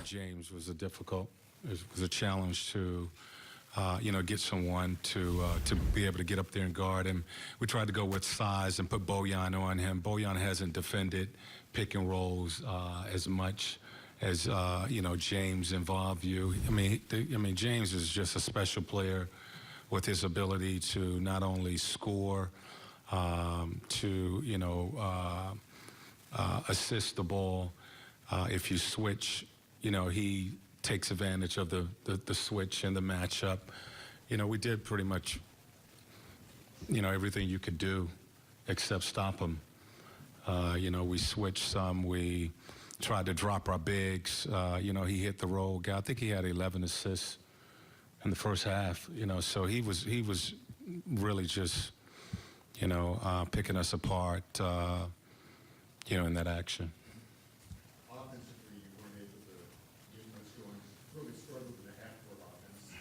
James was it was a challenge to, get someone to be able to get up there and guard him. We tried to go with size and put Bojan on him. Bojan hasn't defended pick and rolls as much as James involved you. I mean, James is just a special player with his ability to not only score, to assist the ball. If you switch, he takes advantage of the switch and the matchup. We did pretty much, everything you could do except stop him. We switched some. We tried to drop our bigs. He hit the roll guy. I think he had 11 assists in the first half. So he was really just, picking us apart, in that action. Offensively, you weren't able to get much going. Really struggled in the half-court offense.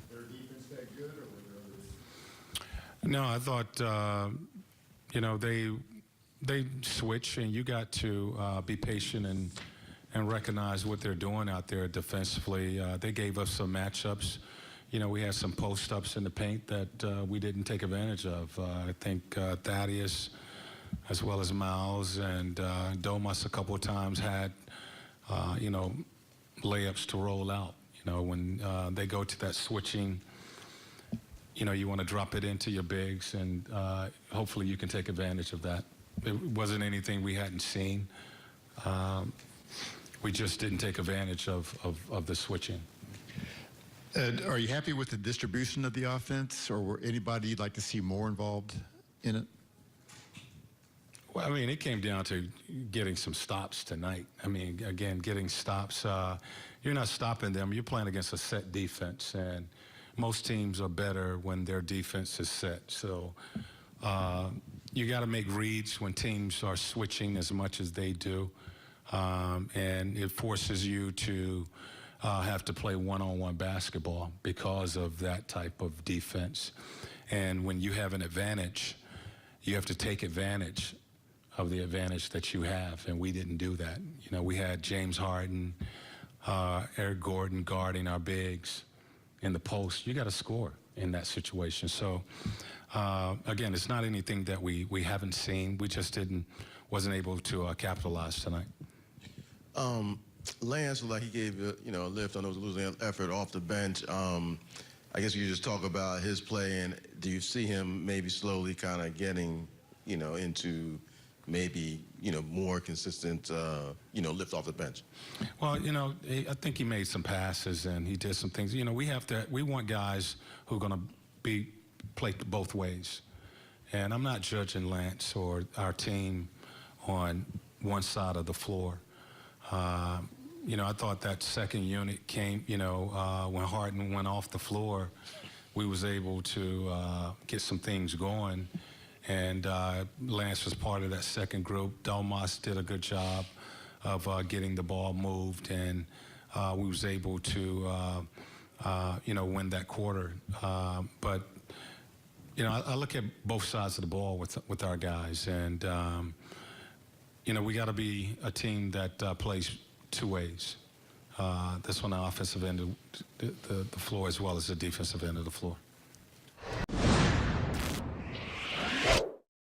Was their defense that good, or were there others? No, I thought, they switch, and you got to be patient and recognize what they're doing out there defensively. They gave us some matchups. We had some post-ups in the paint that we didn't take advantage of. I think Thaddeus, as well as Miles and Domas a couple of times had, layups to roll out. When they go to that switching, you want to drop it into your bigs, and hopefully you can take advantage of that. It wasn't anything we hadn't seen. We just didn't take advantage of the switching. Ed, are you happy with the distribution of the offense, or were anybody you'd like to see more involved in it? Well, I mean, it came down to getting some stops tonight. I mean, again, getting stops. You're not stopping them. You're playing against a set defense, and most teams are better when their defense is set. So you got to make reads when teams are switching as much as they do, and it forces you to have to play one-on-one basketball because of that type of defense. And when you have an advantage, you have to take advantage of the advantage that you have, and we didn't do that. We had James Harden, Eric Gordon guarding our bigs in the post. You got to score in that situation. So, again, it's not anything that we haven't seen. We just wasn't able to capitalize tonight. Lance looked like he gave a lift on those losing effort off the bench. I guess you just talk about his play, and do you see him maybe slowly kind of getting, into maybe, more consistent, lift off the bench? Well, I think he made some passes and he did some things. We want guys who are going to play both ways. And I'm not judging Lance or our team on one side of the floor. I thought that second unit came, when Harden went off the floor, we was able to get some things going. And Lance was part of that second group. Domas did a good job of getting the ball moved, and we was able to, win that quarter. But, I look at both sides of the ball with our guys, and, we got to be a team that plays two ways. That's on the offensive end of the floor as well as the defensive end of the floor.